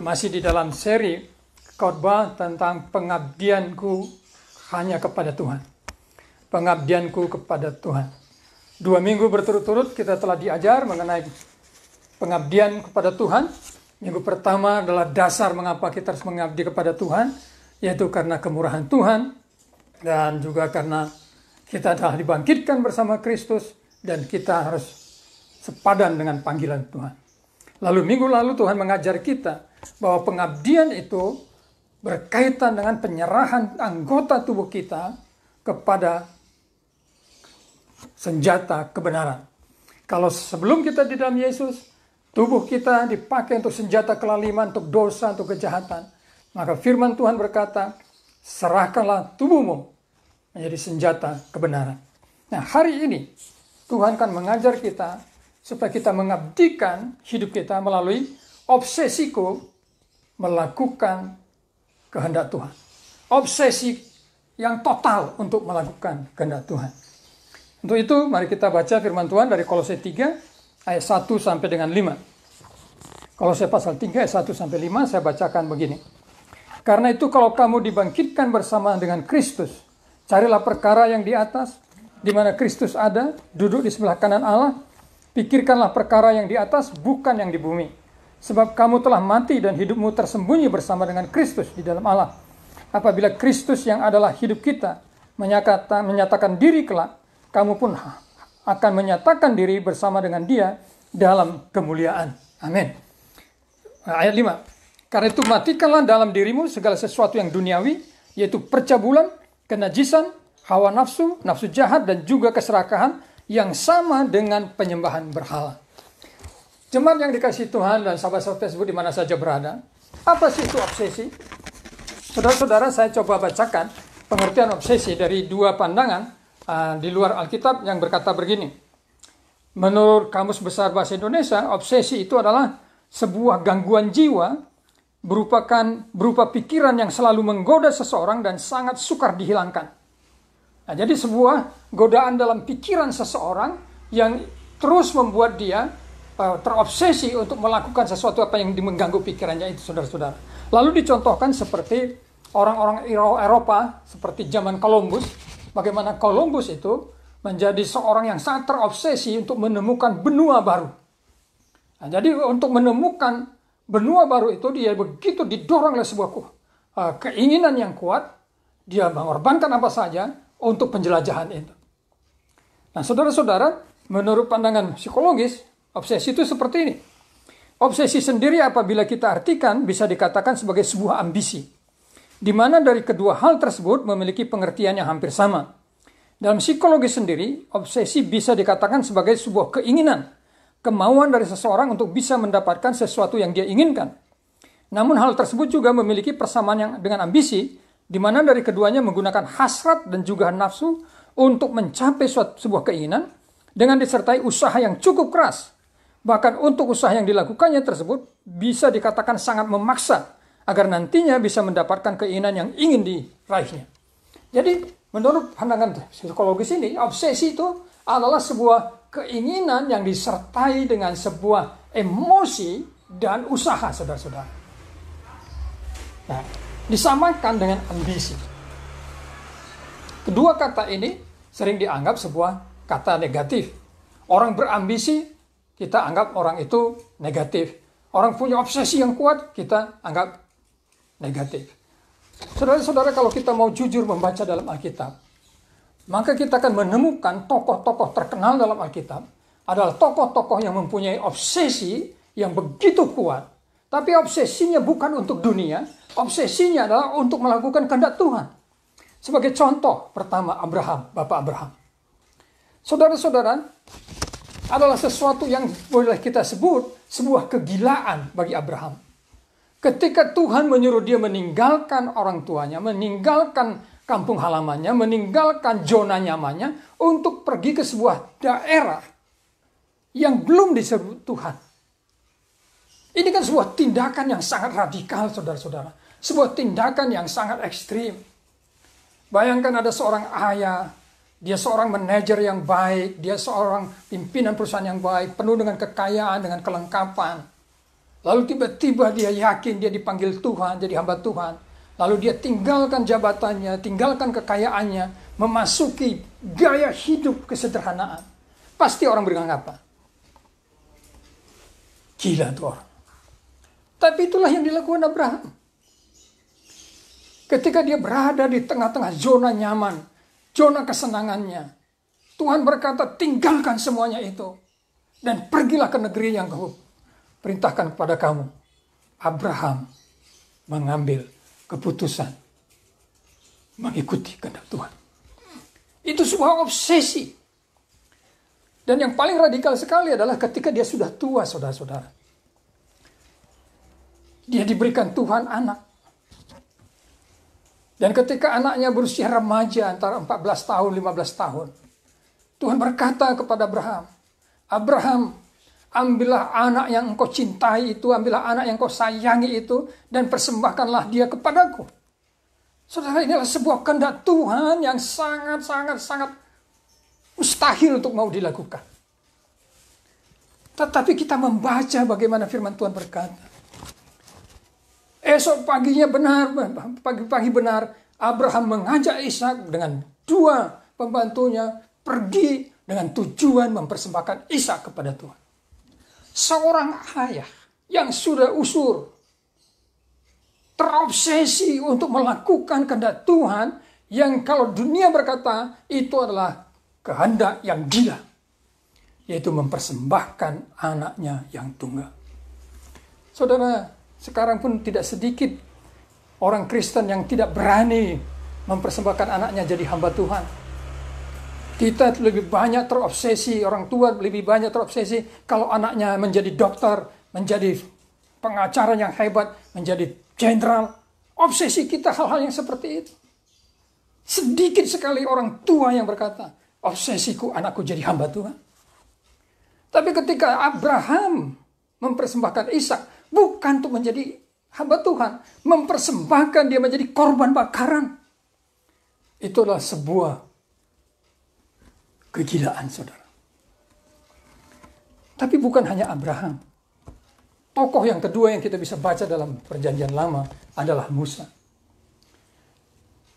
masih di dalam seri khotbah tentang pengabdianku hanya kepada Tuhan. Pengabdianku kepada Tuhan. 2 minggu berturut-turut kita telah diajar mengenai pengabdian kepada Tuhan. Minggu pertama adalah dasar mengapa kita harus mengabdi kepada Tuhan, yaitu karena kemurahan Tuhan dan juga karena kita telah dibangkitkan bersama Kristus dan kita harus sepadan dengan panggilan Tuhan. Lalu minggu lalu Tuhan mengajar kita bahwa pengabdian itu berkaitan dengan penyerahan anggota tubuh kita kepada senjata kebenaran. Kalau sebelum kita di dalam Yesus, tubuh kita dipakai untuk senjata kelaliman, untuk dosa, untuk kejahatan. Maka firman Tuhan berkata, serahkanlah tubuhmu menjadi senjata kebenaran. Nah, hari ini Tuhan kan mengajar kita supaya kita mengabdikan hidup kita melalui obsesiku melakukan kehendak Tuhan. Obsesi yang total untuk melakukan kehendak Tuhan. Untuk itu, mari kita baca firman Tuhan dari Kolose 3 ayat 1 sampai dengan 5. Kolose pasal 3 ayat 1 sampai 5 saya bacakan begini. Karena itu kalau kamu dibangkitkan bersama dengan Kristus, carilah perkara yang di atas, di mana Kristus ada, duduk di sebelah kanan Allah. Pikirkanlah perkara yang di atas, bukan yang di bumi. Sebab kamu telah mati dan hidupmu tersembunyi bersama dengan Kristus di dalam Allah. Apabila Kristus yang adalah hidup kita menyatakan diri kelak, kamu pun akan menyatakan diri bersama dengan Dia dalam kemuliaan. Amin. Ayat 5. Karena itu matikanlah dalam dirimu segala sesuatu yang duniawi, yaitu percabulan, kenajisan, hawa nafsu, nafsu jahat, dan juga keserakahan yang sama dengan penyembahan berhala. Jemaat yang dikasihi Tuhan dan sahabat-sahabat Facebook di mana saja berada, apa sih itu obsesi? Saudara-saudara, saya coba bacakan pengertian obsesi dari 2 pandangan di luar Alkitab yang berkata begini. Menurut Kamus Besar Bahasa Indonesia, obsesi itu adalah sebuah gangguan jiwa berupa pikiran yang selalu menggoda seseorang dan sangat sukar dihilangkan. Nah, jadi sebuah godaan dalam pikiran seseorang yang terus membuat dia terobsesi untuk melakukan sesuatu apa yang mengganggu pikirannya itu, saudara-saudara. Lalu dicontohkan seperti orang-orang Eropa, seperti zaman Columbus, bagaimana Columbus itu menjadi seorang yang sangat terobsesi untuk menemukan benua baru. Nah, jadi untuk menemukan benua baru itu dia begitu didorong oleh sebuah keinginan yang kuat, dia mengorbankan apa saja untuk penjelajahan itu. Nah, saudara-saudara, menurut pandangan psikologis, obsesi itu seperti ini. Obsesi sendiri apabila kita artikan bisa dikatakan sebagai sebuah ambisi, di mana dari kedua hal tersebut memiliki pengertian yang hampir sama. Dalam psikologi sendiri, obsesi bisa dikatakan sebagai sebuah keinginan, kemauan dari seseorang untuk bisa mendapatkan sesuatu yang dia inginkan. Namun hal tersebut juga memiliki persamaan yang dengan ambisi, di mana dari keduanya menggunakan hasrat dan juga nafsu untuk mencapai sebuah keinginan dengan disertai usaha yang cukup keras. Bahkan untuk usaha yang dilakukannya tersebut bisa dikatakan sangat memaksa agar nantinya bisa mendapatkan keinginan yang ingin diraihnya. Jadi menurut pandangan psikologis ini, obsesi itu adalah sebuah keinginan yang disertai dengan sebuah emosi dan usaha, saudara-saudara. Nah, disamakan dengan ambisi. Kedua kata ini sering dianggap sebuah kata negatif. Orang berambisi, kita anggap orang itu negatif. Orang punya obsesi yang kuat, kita anggap negatif. Saudara-saudara, kalau kita mau jujur membaca dalam Alkitab, maka kita akan menemukan tokoh-tokoh terkenal dalam Alkitab adalah tokoh-tokoh yang mempunyai obsesi yang begitu kuat. Tapi obsesinya bukan untuk dunia, obsesinya adalah untuk melakukan kehendak Tuhan. Sebagai contoh, pertama Abraham, Bapak Abraham. Saudara-saudara, adalah sesuatu yang boleh kita sebut sebuah kegilaan bagi Abraham. Ketika Tuhan menyuruh dia meninggalkan orang tuanya, meninggalkan kampung halamannya, meninggalkan zona nyamannya untuk pergi ke sebuah daerah yang belum disebut Tuhan. Ini kan sebuah tindakan yang sangat radikal, saudara-saudara. Sebuah tindakan yang sangat ekstrim. Bayangkan ada seorang ayah, dia seorang manajer yang baik, dia seorang pimpinan perusahaan yang baik, penuh dengan kekayaan, dengan kelengkapan. Lalu tiba-tiba dia yakin dia dipanggil Tuhan, jadi hamba Tuhan. Lalu dia tinggalkan jabatannya, tinggalkan kekayaannya, memasuki gaya hidup kesederhanaan. Pasti orang berkata apa? Gila tuh orang. Tapi itulah yang dilakukan Abraham. Ketika dia berada di tengah-tengah zona nyaman, zona kesenangannya, Tuhan berkata, tinggalkan semuanya itu. Dan pergilah ke negeri yang aku perintahkan kepada kamu. Abraham mengambil keputusan mengikuti kehendak Tuhan. Itu sebuah obsesi. Dan yang paling radikal sekali adalah ketika dia sudah tua, saudara-saudara. Dia diberikan Tuhan anak. Dan ketika anaknya berusia remaja antara 14 tahun, 15 tahun. Tuhan berkata kepada Abraham, Abraham, ambillah anak yang engkau cintai itu, ambillah anak yang engkau sayangi itu, dan persembahkanlah dia kepadaku. Saudara, inilah sebuah kehendak Tuhan yang sangat mustahil untuk mau dilakukan. Tetapi kita membaca bagaimana firman Tuhan berkata. Esok paginya pagi-pagi benar, Abraham mengajak Ishak dengan dua pembantunya pergi dengan tujuan mempersembahkan Ishak kepada Tuhan. Seorang ayah yang sudah usur, terobsesi untuk melakukan kehendak Tuhan yang kalau dunia berkata itu adalah kehendak yang gila, yaitu mempersembahkan anaknya yang tunggal. Saudara, sekarang pun tidak sedikit orang Kristen yang tidak berani mempersembahkan anaknya jadi hamba Tuhan. Kita lebih banyak terobsesi, orang tua lebih banyak terobsesi kalau anaknya menjadi dokter, menjadi pengacara yang hebat, menjadi jenderal. Obsesi kita hal-hal yang seperti itu. Sedikit sekali orang tua yang berkata, obsesiku anakku jadi hamba Tuhan. Tapi ketika Abraham mempersembahkan Ishak, bukan untuk menjadi hamba Tuhan, mempersembahkan dia menjadi korban bakaran. Itu adalah sebuah kegilaan, saudara. Tapi bukan hanya Abraham. Tokoh yang kedua yang kita bisa baca dalam Perjanjian Lama adalah Musa.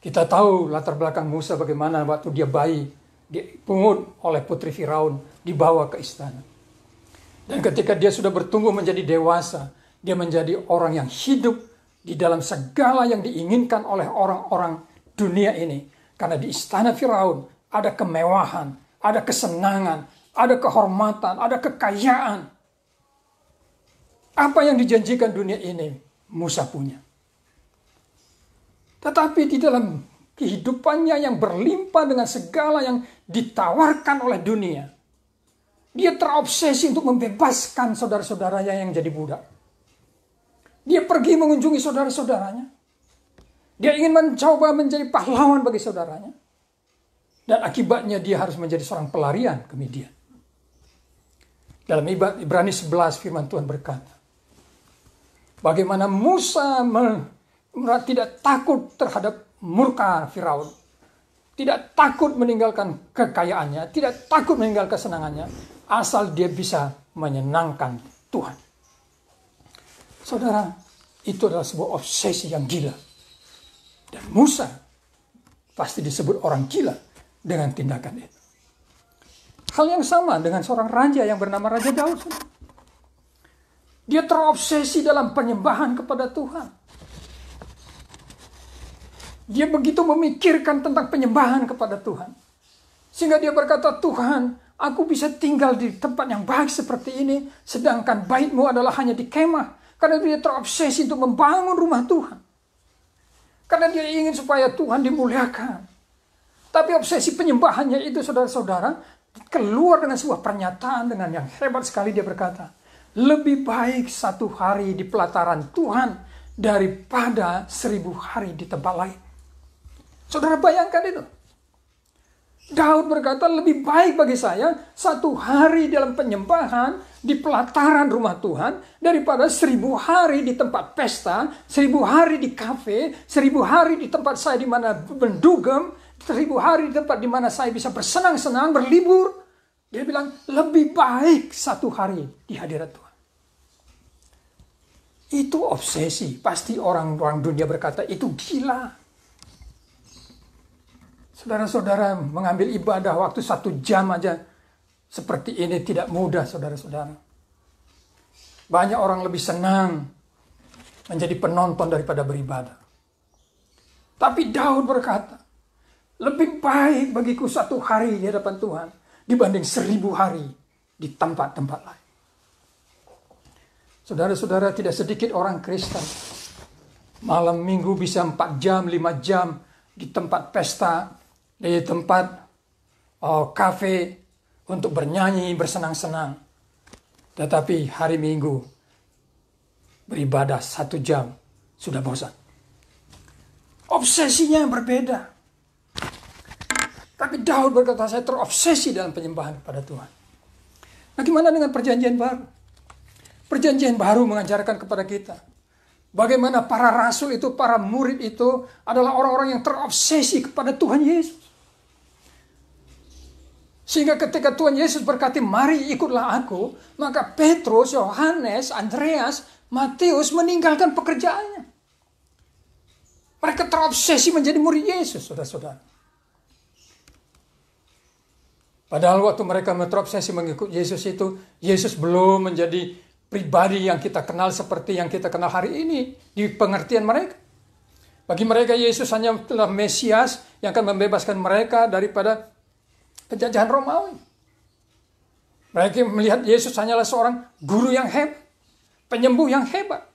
Kita tahu latar belakang Musa bagaimana waktu dia bayi, dipungut oleh putri Firaun, dibawa ke istana. Dan ketika dia sudah bertumbuh menjadi dewasa, dia menjadi orang yang hidup di dalam segala yang diinginkan oleh orang-orang dunia ini. Karena di istana Firaun ada kemewahan, ada kesenangan, ada kehormatan, ada kekayaan. Apa yang dijanjikan dunia ini, Musa punya. Tetapi di dalam kehidupannya yang berlimpah dengan segala yang ditawarkan oleh dunia, dia terobsesi untuk membebaskan saudara-saudaranya yang jadi budak. Dia pergi mengunjungi saudara-saudaranya. Dia ingin mencoba menjadi pahlawan bagi saudaranya. Dan akibatnya dia harus menjadi seorang pelarian ke Midian. Dalam Ibrani 11 firman Tuhan berkata, bagaimana Musa tidak takut terhadap murka Firaun. Tidak takut meninggalkan kekayaannya. Tidak takut meninggalkan kesenangannya. Asal dia bisa menyenangkan Tuhan. Saudara, itu adalah sebuah obsesi yang gila. Dan Musa pasti disebut orang gila dengan tindakan itu. Hal yang sama dengan seorang raja yang bernama Raja Daud. Dia terobsesi dalam penyembahan kepada Tuhan. Dia begitu memikirkan tentang penyembahan kepada Tuhan. Sehingga dia berkata, Tuhan, aku bisa tinggal di tempat yang baik seperti ini, sedangkan bait-Mu adalah hanya di kemah. Karena dia terobsesi untuk membangun rumah Tuhan. Karena dia ingin supaya Tuhan dimuliakan. Tapi obsesi penyembahannya itu, saudara-saudara, keluar dengan sebuah pernyataan dengan yang hebat sekali. Dia berkata, lebih baik 1 hari di pelataran Tuhan daripada 1000 hari di tempat lain. Saudara bayangkan itu. Daud berkata, lebih baik bagi saya 1 hari dalam penyembahan di pelataran rumah Tuhan daripada 1000 hari di tempat pesta, 1000 hari di kafe, 1000 hari di tempat saya di mana mendugem, 1000 hari di tempat di mana saya bisa bersenang-senang, berlibur. Dia bilang, lebih baik 1 hari di hadirat Tuhan. Itu obsesi. Pasti orang-orang dunia berkata itu gila. Saudara-saudara, mengambil ibadah waktu 1 jam aja seperti ini tidak mudah, saudara-saudara. Banyak orang lebih senang menjadi penonton daripada beribadah. Tapi Daud berkata, lebih baik bagiku 1 hari di hadapan Tuhan dibanding 1000 hari di tempat-tempat lain. Saudara-saudara, tidak sedikit orang Kristen malam minggu bisa 4 jam, 5 jam di tempat pesta, di tempat kafe untuk bernyanyi, bersenang-senang. Tetapi hari Minggu beribadah 1 jam sudah bosan. Obsesinya berbeda. Tapi Daud berkata, saya terobsesi dalam penyembahan kepada Tuhan. Bagaimana dengan perjanjian baru? Perjanjian baru mengajarkan kepada kita bagaimana para rasul itu, para murid itu adalah orang-orang yang terobsesi kepada Tuhan Yesus. Sehingga ketika Tuhan Yesus berkata, mari ikutlah aku, maka Petrus, Yohanes, Andreas, Matius meninggalkan pekerjaannya. Mereka terobsesi menjadi murid Yesus, saudara-saudara. Padahal waktu mereka terobsesi mengikut Yesus itu, Yesus belum menjadi pribadi yang kita kenal seperti yang kita kenal hari ini di pengertian mereka. Bagi mereka Yesus hanya adalah Mesias yang akan membebaskan mereka daripada penjajahan Romawi. Mereka melihat Yesus hanyalah seorang guru yang hebat, penyembuh yang hebat.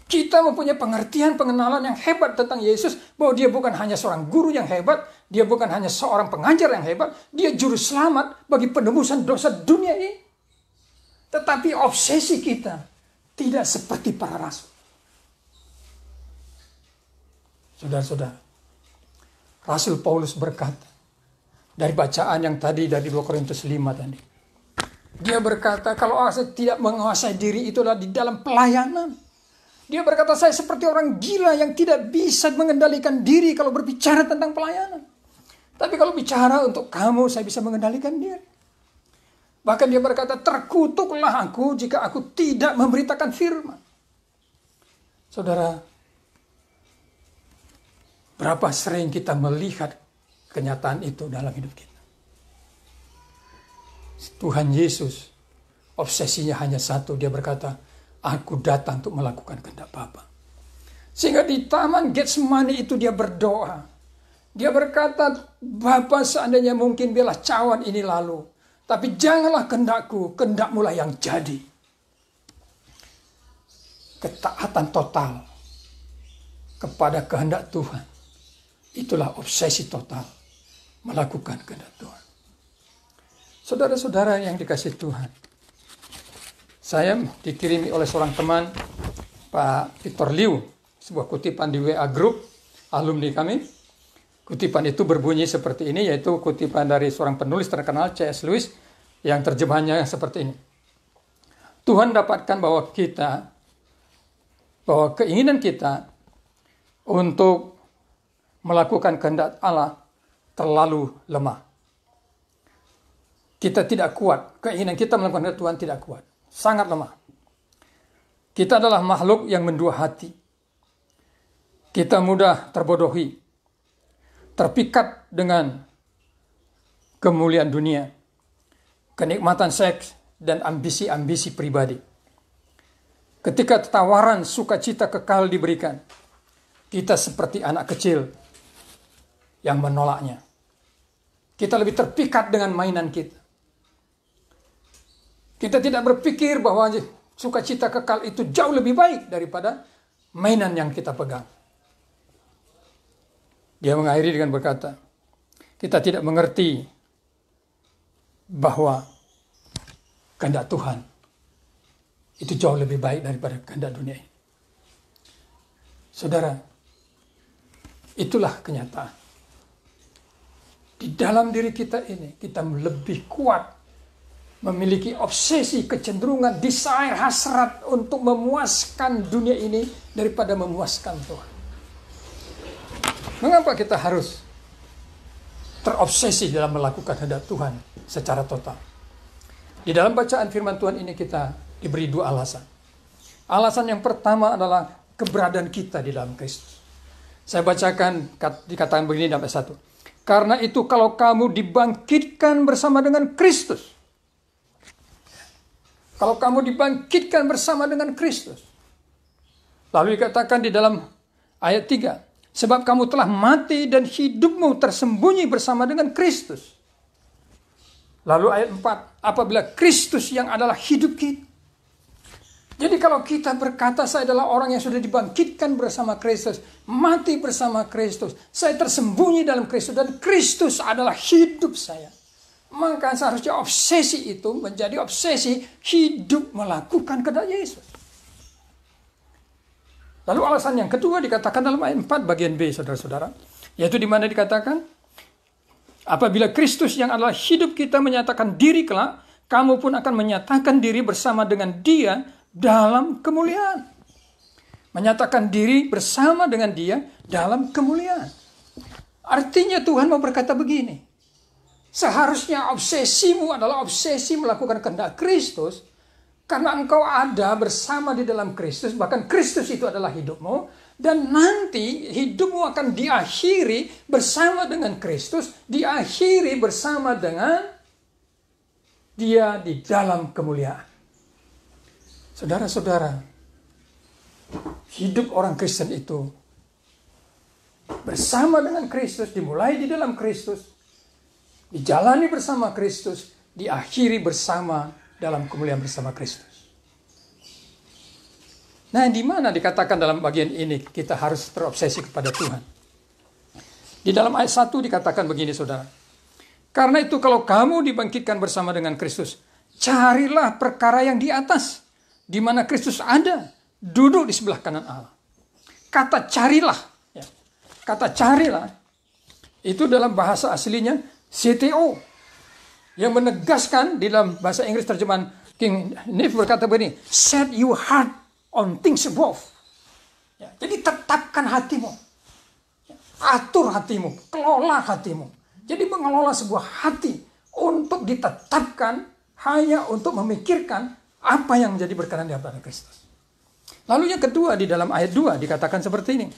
Kita mempunyai pengertian, pengenalan yang hebat tentang Yesus, bahwa dia bukan hanya seorang guru yang hebat, dia bukan hanya seorang pengajar yang hebat, dia juru selamat bagi penebusan dosa dunia ini. Tetapi obsesi kita tidak seperti para rasul. Saudara-saudara, Rasul Paulus berkata, dari bacaan yang tadi dari 2 Korintus 5 tadi. Dia berkata, kalau saya tidak menguasai diri itulah di dalam pelayanan. Dia berkata, saya seperti orang gila yang tidak bisa mengendalikan diri kalau berbicara tentang pelayanan. Tapi kalau bicara untuk kamu, saya bisa mengendalikan diri. Bahkan dia berkata, terkutuklah aku jika aku tidak memberitakan firman. Saudara, berapa sering kita melihat kenyataan itu dalam hidup kita. Tuhan Yesus, obsesinya hanya satu. Dia berkata, aku datang untuk melakukan kehendak Bapa. Sehingga di taman Getsemani itu dia berdoa. Dia berkata, Bapa, seandainya mungkin biarlah cawan ini lalu. Tapi janganlah kehendakku, kehendakmu lah yang jadi. Ketaatan total kepada kehendak Tuhan. Itulah obsesi total melakukan kehendak Tuhan. Saudara-saudara yang dikasihi Tuhan, saya dikirimi oleh seorang teman, Pak Victor Liu, sebuah kutipan di WA Group, alumni kami. Kutipan itu berbunyi seperti ini, yaitu kutipan dari seorang penulis terkenal, C.S. Lewis, yang terjemahannya seperti ini. Tuhan dapatkan bahwa keinginan kita untuk melakukan kehendak Allah terlalu lemah. Kita tidak kuat, keinginan kita melakukan kehendak Tuhan tidak kuat. Sangat lemah. Kita adalah makhluk yang mendua hati. Kita mudah terbodohi, terpikat dengan kemuliaan dunia, kenikmatan seks, dan ambisi-ambisi pribadi. Ketika tawaran sukacita kekal diberikan, kita seperti anak kecil yang menolaknya. Kita lebih terpikat dengan mainan kita. Kita tidak berpikir bahwa sukacita kekal itu jauh lebih baik daripada mainan yang kita pegang. Dia mengakhiri dengan berkata, kita tidak mengerti bahwa kehendak Tuhan itu jauh lebih baik daripada kehendak dunia ini. Saudara, itulah kenyataan. Di dalam diri kita ini, kita lebih kuat memiliki obsesi, kecenderungan, desire, hasrat untuk memuaskan dunia ini daripada memuaskan Tuhan. Mengapa kita harus terobsesi dalam melakukan kehendak Tuhan secara total? Di dalam bacaan firman Tuhan ini kita diberi 2 alasan. Alasan yang pertama adalah keberadaan kita di dalam Kristus. Saya bacakan, dikatakan begini dalam ayat 1. Karena itu kalau kamu dibangkitkan bersama dengan Kristus. Kalau kamu dibangkitkan bersama dengan Kristus. Lalu dikatakan di dalam ayat 3. Sebab kamu telah mati dan hidupmu tersembunyi bersama dengan Kristus. Lalu ayat 4. Apabila Kristus yang adalah hidup kita. Jadi kalau kita berkata saya adalah orang yang sudah dibangkitkan bersama Kristus, mati bersama Kristus, saya tersembunyi dalam Kristus dan Kristus adalah hidup saya. Maka seharusnya obsesi itu menjadi obsesi hidup melakukan kehendak Yesus. Lalu alasan yang kedua dikatakan dalam ayat 4 bagian B, saudara-saudara. Yaitu di mana dikatakan, apabila Kristus yang adalah hidup kita menyatakan diri kelak, kamu pun akan menyatakan diri bersama dengan Dia dalam kemuliaan. Menyatakan diri bersama dengan Dia dalam kemuliaan. Artinya Tuhan mau berkata begini. Seharusnya obsesimu adalah obsesi melakukan kehendak Kristus. Karena engkau ada bersama di dalam Kristus. Bahkan Kristus itu adalah hidupmu. Dan nanti hidupmu akan diakhiri bersama dengan Kristus. Diakhiri bersama dengan Dia di dalam kemuliaan. Saudara-saudara, hidup orang Kristen itu bersama dengan Kristus, dimulai di dalam Kristus, dijalani bersama Kristus, diakhiri bersama dalam kemuliaan bersama Kristus. Nah, di mana dikatakan dalam bagian ini kita harus terobsesi kepada Tuhan? Di dalam ayat 1 dikatakan begini, saudara. Karena itu kalau kamu dibangkitkan bersama dengan Kristus, carilah perkara yang di atas, di mana Kristus ada, duduk di sebelah kanan Allah. Kata carilah, ya. Kata carilah, itu dalam bahasa aslinya CTO, yang menegaskan di dalam bahasa Inggris terjemahan King James berkata begini, set your heart on things above. Ya, jadi tetapkan hatimu, ya, atur hatimu, kelola hatimu. Jadi mengelola sebuah hati untuk ditetapkan hanya untuk memikirkan apa yang menjadi berkenan di hadapan Kristus. Lalu yang kedua di dalam ayat 2 dikatakan seperti ini.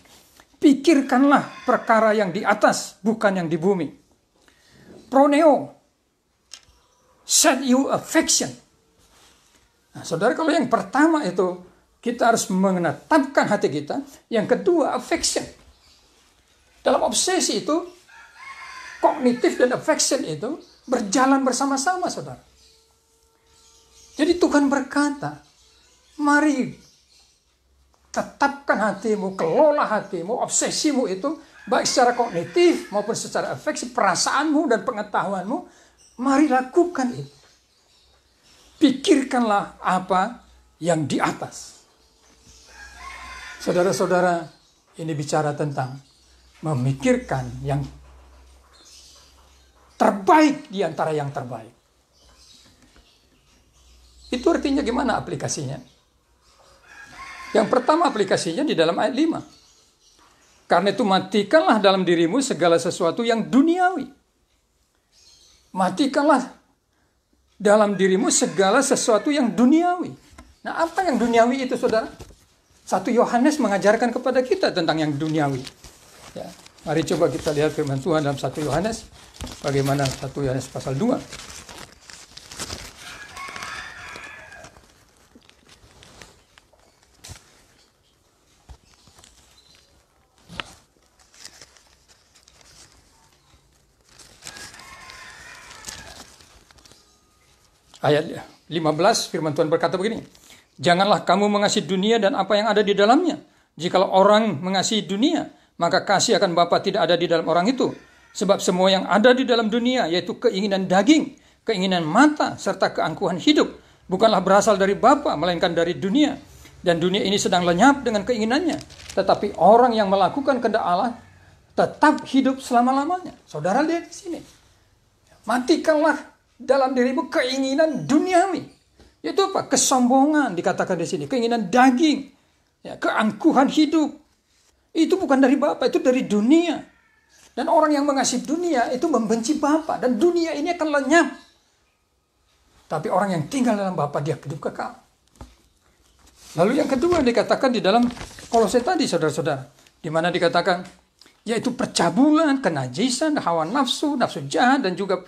Pikirkanlah perkara yang di atas, bukan yang di bumi. Proneo. Set you affection. Nah, saudara, kalau yang pertama itu kita harus menetapkan hati kita. Yang kedua affection. Dalam obsesi itu, kognitif dan affection itu berjalan bersama-sama, saudara. Jadi Tuhan berkata, mari tetapkan hatimu, kelola hatimu, obsesimu itu, baik secara kognitif maupun secara afeksi, perasaanmu dan pengetahuanmu, mari lakukan itu. Pikirkanlah apa yang di atas. Saudara-saudara, ini bicara tentang memikirkan yang terbaik di antara yang terbaik. Itu artinya gimana aplikasinya? Yang pertama aplikasinya di dalam ayat 5. Karena itu matikanlah dalam dirimu segala sesuatu yang duniawi. Matikanlah dalam dirimu segala sesuatu yang duniawi. Nah, apa yang duniawi itu, saudara? 1 Yohanes mengajarkan kepada kita tentang yang duniawi. Ya, mari coba kita lihat firman Tuhan dalam 1 Yohanes. Bagaimana 1 Yohanes pasal 2. Ayat 15 firman Tuhan berkata begini. Janganlah kamu mengasihi dunia dan apa yang ada di dalamnya. Jikalau orang mengasihi dunia, maka kasih akan Bapa tidak ada di dalam orang itu. Sebab semua yang ada di dalam dunia, yaitu keinginan daging, keinginan mata, serta keangkuhan hidup, bukanlah berasal dari Bapa, melainkan dari dunia. Dan dunia ini sedang lenyap dengan keinginannya. Tetapi orang yang melakukan kehendak Allah tetap hidup selama-lamanya. Saudara lihat di sini. Matikanlah dalam dirimu keinginan duniawi. Itu apa? Kesombongan dikatakan di sini. Keinginan daging. Ya, keangkuhan hidup. Itu bukan dari Bapa, itu dari dunia. Dan orang yang mengasihi dunia itu membenci Bapa. Dan dunia ini akan lenyap. Tapi orang yang tinggal dalam Bapa, dia hidup kekal. Lalu yang kedua dikatakan di dalam Kolose tadi, saudara-saudara, di mana dikatakan yaitu percabulan, kenajisan, hawa nafsu, nafsu jahat, dan juga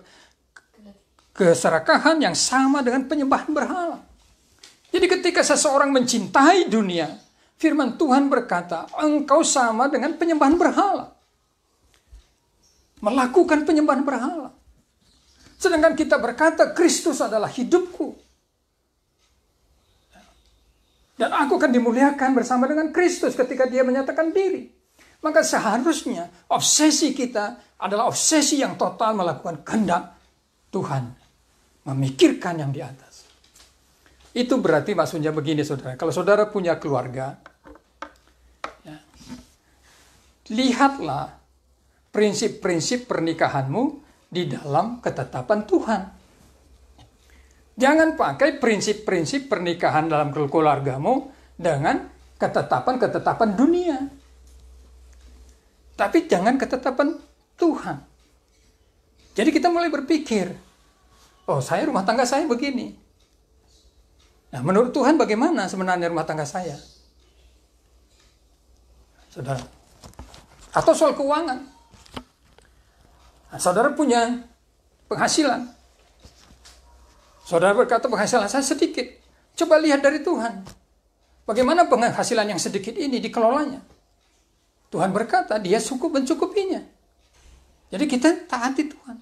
keserakahan yang sama dengan penyembahan berhala. Jadi ketika seseorang mencintai dunia, firman Tuhan berkata, engkau sama dengan penyembahan berhala. Melakukan penyembahan berhala. Sedangkan kita berkata, Kristus adalah hidupku. Dan aku akan dimuliakan bersama dengan Kristus ketika dia menyatakan diri. Maka seharusnya obsesi kita adalah obsesi yang total melakukan kehendak Tuhan. Memikirkan yang di atas. Itu berarti maksudnya begini, saudara. Kalau saudara punya keluarga, ya, lihatlah prinsip-prinsip pernikahanmu di dalam ketetapan Tuhan. Jangan pakai prinsip-prinsip pernikahan dalam keluargamu dengan ketetapan-ketetapan dunia. Tapi jangan ketetapan Tuhan. Jadi kita mulai berpikir, oh saya rumah tangga saya begini. Nah menurut Tuhan bagaimana sebenarnya rumah tangga saya? Saudara. Atau soal keuangan. Nah, saudara punya penghasilan. Saudara berkata penghasilan saya sedikit. Coba lihat dari Tuhan. Bagaimana penghasilan yang sedikit ini dikelolanya? Tuhan berkata dia cukup mencukupinya. Jadi kita taati Tuhan.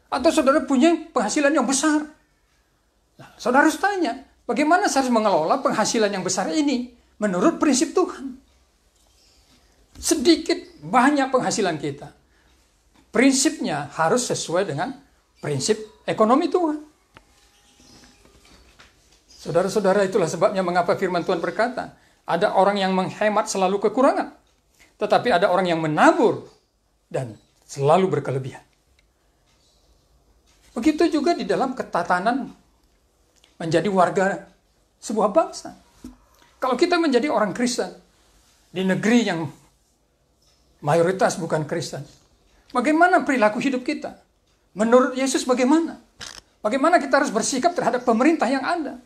Atau saudara punya penghasilan yang besar. Nah, saudara harus tanya, bagaimana saya harus mengelola penghasilan yang besar ini menurut prinsip Tuhan? Sedikit banyak penghasilan kita. Prinsipnya harus sesuai dengan prinsip ekonomi Tuhan. Saudara-saudara, itulah sebabnya mengapa firman Tuhan berkata, ada orang yang menghemat selalu kekurangan, tetapi ada orang yang menabur dan selalu berkelebihan. Begitu juga di dalam ketatanan menjadi warga sebuah bangsa. Kalau kita menjadi orang Kristen di negeri yang mayoritas bukan Kristen, bagaimana perilaku hidup kita? Menurut Yesus bagaimana? Bagaimana kita harus bersikap terhadap pemerintah yang ada?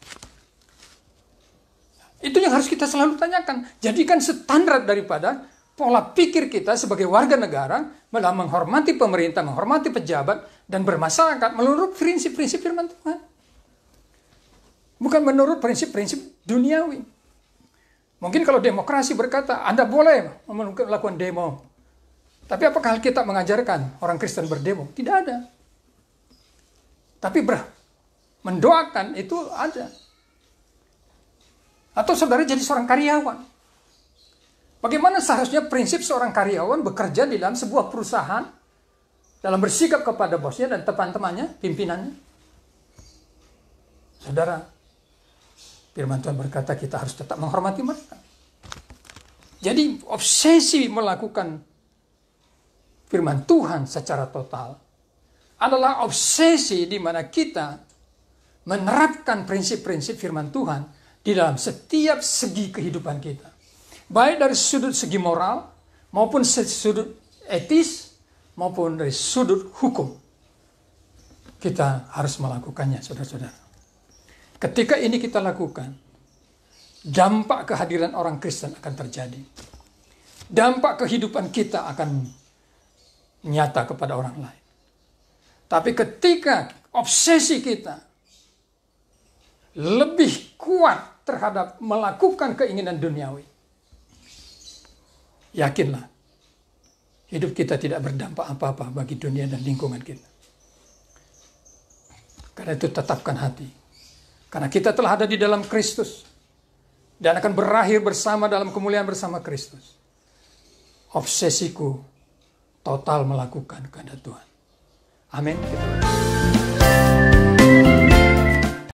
Itu yang harus kita selalu tanyakan. Jadikan standar daripada pola pikir kita sebagai warga negara dalam menghormati pemerintah, menghormati pejabat, dan bermasyarakat menurut prinsip-prinsip firman Tuhan. Bukan menurut prinsip-prinsip duniawi. Mungkin kalau demokrasi berkata, Anda boleh melakukan demo. Tapi apakah kita mengajarkan orang Kristen berdemo? Tidak ada. Tapi mendoakan itu ada. Atau saudara jadi seorang karyawan. Bagaimana seharusnya prinsip seorang karyawan bekerja di dalam sebuah perusahaan, dalam bersikap kepada bosnya dan teman-temannya, pimpinannya? Saudara, firman Tuhan berkata kita harus tetap menghormati mereka. Jadi obsesi melakukan firman Tuhan secara total adalah obsesi di mana kita menerapkan prinsip-prinsip firman Tuhan di dalam setiap segi kehidupan kita. Baik dari sudut segi moral, maupun sudut etis, maupun dari sudut hukum. Kita harus melakukannya, saudara-saudara. Ketika ini kita lakukan, dampak kehadiran orang Kristen akan terjadi. Dampak kehidupan kita akan nyata kepada orang lain. Tapi ketika obsesi kita lebih kuat terhadap melakukan keinginan duniawi, yakinlah hidup kita tidak berdampak apa-apa bagi dunia dan lingkungan kita. Karena itu tetapkan hati. Karena kita telah ada di dalam Kristus dan akan berakhir bersama dalam kemuliaan bersama Kristus. Obsesiku total melakukan kehendak Tuhan. Amin.